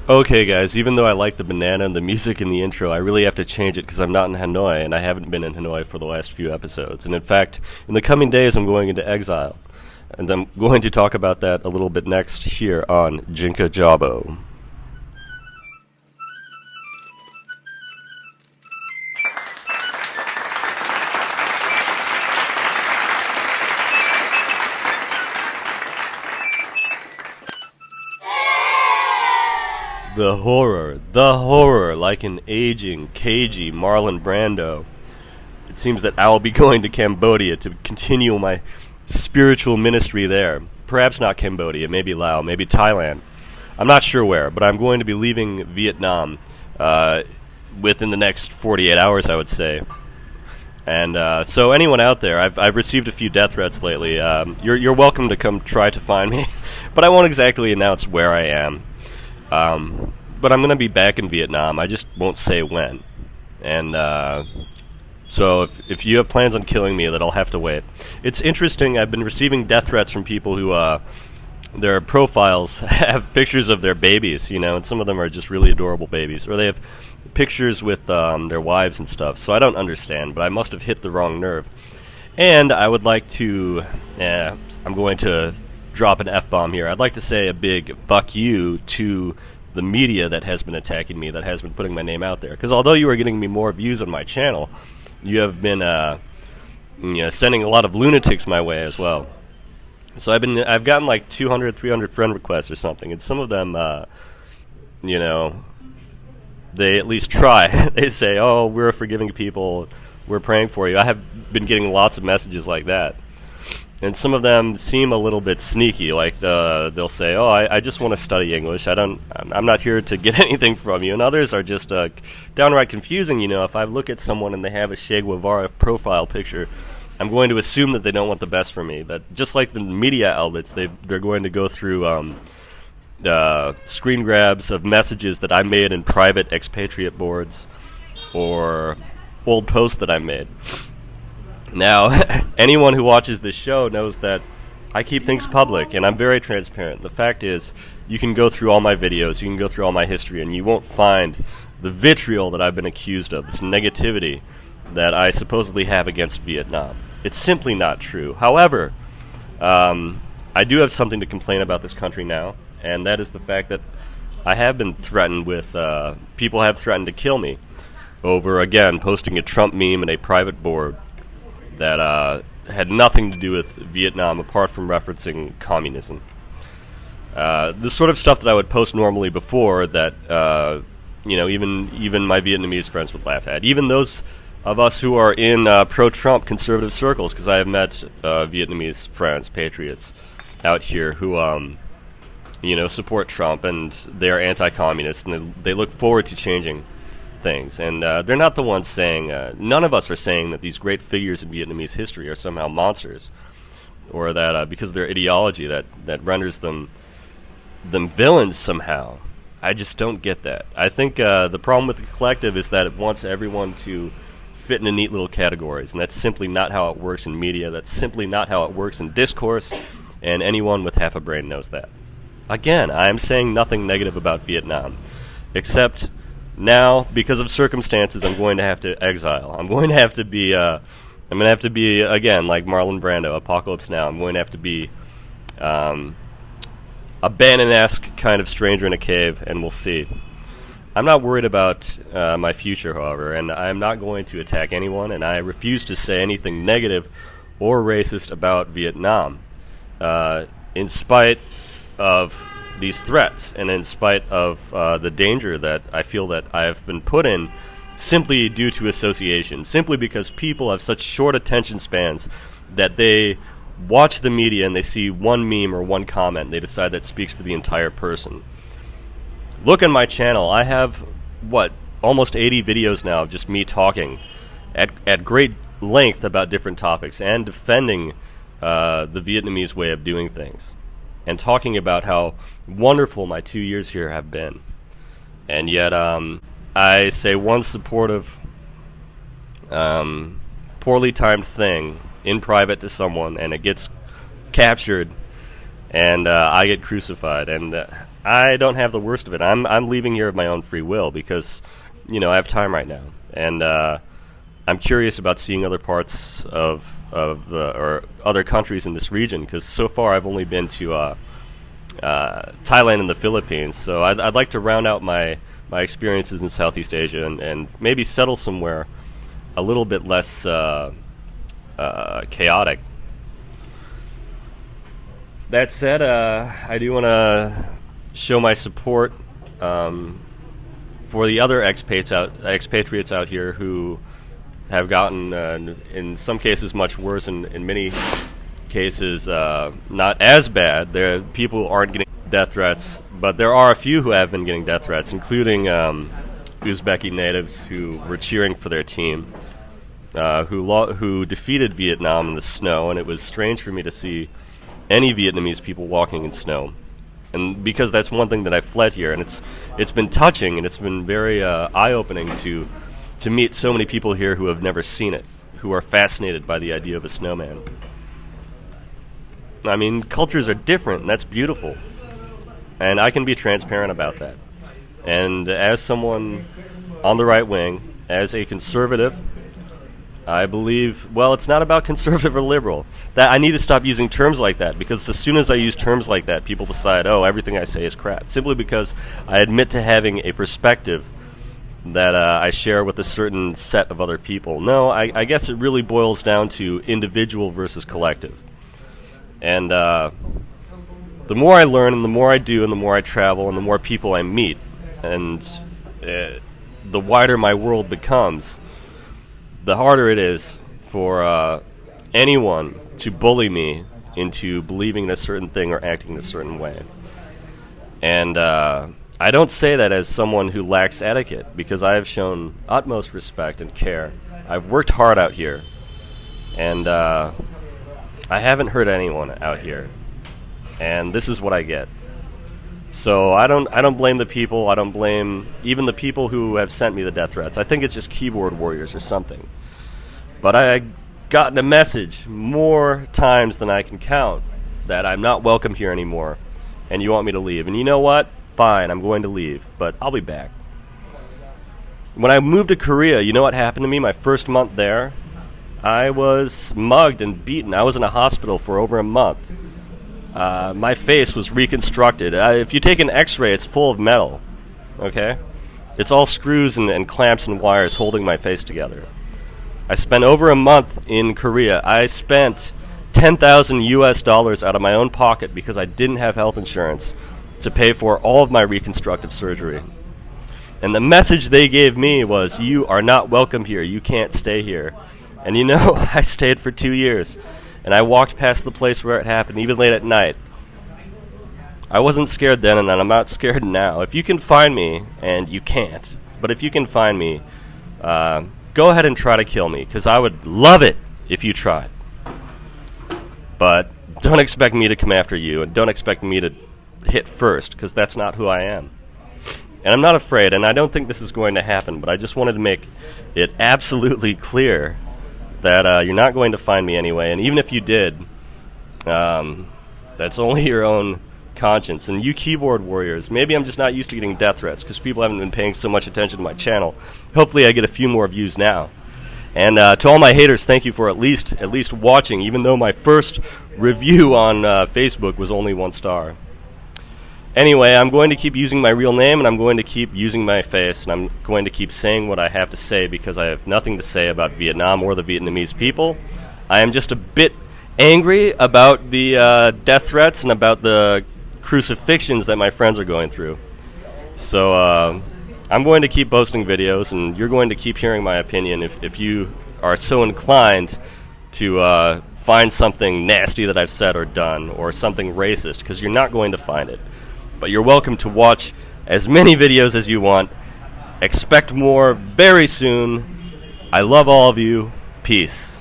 Okay, guys, even though I like the banana and the music in the intro, I really have to change it because I'm not in Hanoi, and I haven't been in Hanoi for the last few episodes. And in fact, in the coming days, I'm going into exile. And I'm going to talk about that a little bit next here on Jinka Jabo. The horror, like an aging, cagey Marlon Brando. It seems that I will be going to Cambodia to continue my spiritual ministry there. Perhaps not Cambodia, maybe Laos, maybe Thailand. I'm not sure where, but I'm going to be leaving Vietnam within the next 48 hours, I would say. And so anyone out there, I've received a few death threats lately. You're welcome to come try to find me, but I won't exactly announce where I am. But I'm going to be back in Vietnam. I just won't say when. And so if you have plans on killing me, that I'll have to wait. It's interesting. I've been receiving death threats from people who their profiles have pictures of their babies, and some of them are just really adorable babies, or they have pictures with their wives and stuff. So I don't understand, but I must have hit the wrong nerve. And I would like to, I'm going to drop an F-bomb here. I'd like to say a big fuck you to the media that has been attacking me, that has been putting my name out there. Because although you are getting me more views on my channel, you have been sending a lot of lunatics my way as well. So I've gotten like 200, 300 friend requests or something, and some of them, they at least try. They say, "Oh, we're forgiving people, we're praying for you." I have been getting lots of messages like that. And some of them seem a little bit sneaky, like they'll say, "Oh, I just want to study English. I'm not here to get anything from you." And others are just downright confusing. If I look at someone and they have a Che Guevara profile picture, I'm going to assume that they don't want the best for me. That just like the media outlets, they're going to go through screen grabs of messages that I made in private expatriate boards or old posts that I made. Now, anyone who watches this show knows that I keep things public, and I'm very transparent. The fact is, you can go through all my videos, you can go through all my history, and you won't find the vitriol that I've been accused of, this negativity that I supposedly have against Vietnam. It's simply not true. However, I do have something to complain about this country now, and that is the fact that I have been threatened with, people have threatened to kill me over, again, posting a Trump meme in a private board that had nothing to do with Vietnam apart from referencing communism. The sort of stuff that I would post normally before that, even my Vietnamese friends would laugh at. Even those of us who are in pro-Trump conservative circles, because I have met Vietnamese friends, patriots, out here who, support Trump, and they're anti-communist, and they look forward to changing things. And they're not the ones saying, none of us are saying that these great figures in Vietnamese history are somehow monsters, or that because of their ideology that renders them villains somehow. I just don't get that. I think the problem with the collective is that it wants everyone to fit into neat little categories, and that's simply not how it works in media. That's simply not how it works in discourse, and anyone with half a brain knows that. Again, I'm saying nothing negative about Vietnam, except now, because of circumstances, I'm going to have to exile. I'm going to have to be, again, like Marlon Brando, Apocalypse Now. I'm going to have to be a Bannon-esque kind of stranger in a cave, and we'll see. I'm not worried about my future, however, and I'm not going to attack anyone, and I refuse to say anything negative or racist about Vietnam, in spite of these threats, and in spite of the danger that I feel that I have been put in simply due to association, simply because people have such short attention spans that they watch the media and they see one meme or one comment and they decide that speaks for the entire person. Look on my channel. I have, almost 80 videos now of just me talking at great length about different topics and defending the Vietnamese way of doing things, and talking about how wonderful my 2 years here have been. And yet, I say one supportive, poorly timed thing in private to someone, and it gets captured, and I get crucified. And I don't have the worst of it. I'm leaving here of my own free will because, I have time right now, and I'm curious about seeing other parts of or other countries in this region, because so far I've only been to Thailand and the Philippines. So I'd like to round out my experiences in Southeast Asia and maybe settle somewhere a little bit less chaotic. That said, I do want to show my support for the other expatriates out here who have gotten, in some cases, much worse, and in many cases, not as bad. People aren't getting death threats, but there are a few who have been getting death threats, including Uzbeki natives who were cheering for their team, who defeated Vietnam in the snow, and it was strange for me to see any Vietnamese people walking in snow. And because that's one thing that I fled here, and it's been touching, and it's been very eye-opening to meet so many people here who have never seen it, who are fascinated by the idea of a snowman. I mean, cultures are different, and that's beautiful. And I can be transparent about that. And as someone on the right wing, as a conservative, I believe, well, it's not about conservative or liberal. That I need to stop using terms like that, because as soon as I use terms like that, people decide, oh, everything I say is crap. Simply because I admit to having a perspective that I share with a certain set of other people. No, I guess it really boils down to individual versus collective. And the more I learn, and the more I do, and the more I travel, and the more people I meet, and the wider my world becomes, the harder it is for anyone to bully me into believing a certain thing or acting a certain way. And I don't say that as someone who lacks etiquette, because I have shown utmost respect and care. I've worked hard out here, and I haven't hurt anyone out here. And this is what I get. So I don't blame the people. I don't blame even the people who have sent me the death threats. I think it's just keyboard warriors or something. But I gotten a message more times than I can count that I'm not welcome here anymore, and you want me to leave. And you know what? Fine, I'm going to leave, but I'll be back. When I moved to Korea, you know what happened to me my first month there? I was mugged and beaten. I was in a hospital for over a month. My face was reconstructed. If you take an x-ray, it's full of metal, okay? It's all screws and clamps and wires holding my face together. I spent over a month in Korea. I spent $10,000 US out of my own pocket because I didn't have health insurance to pay for all of my reconstructive surgery. And the message they gave me was, you are not welcome here. You can't stay here. And you know, I stayed for 2 years. And I walked past the place where it happened, even late at night. I wasn't scared then, and I'm not scared now. If you can find me, and you can't, but if you can find me, go ahead and try to kill me, because I would love it if you tried. But don't expect me to come after you, and don't expect me to hit first, because that's not who I am. And I'm not afraid, and I don't think this is going to happen, but I just wanted to make it absolutely clear that you're not going to find me anyway, and even if you did, that's only your own conscience. And you keyboard warriors, maybe I'm just not used to getting death threats because people haven't been paying so much attention to my channel. Hopefully I get a few more views now. And to all my haters, thank you for at least watching, even though my first review on Facebook was only 1 star. Anyway, I'm going to keep using my real name, and I'm going to keep using my face, and I'm going to keep saying what I have to say, because I have nothing to say about Vietnam or the Vietnamese people. I am just a bit angry about the death threats and about the crucifixions that my friends are going through. So I'm going to keep posting videos, and you're going to keep hearing my opinion if you are so inclined to find something nasty that I've said or done, or something racist, because you're not going to find it. But you're welcome to watch as many videos as you want. Expect more very soon. I love all of you. Peace.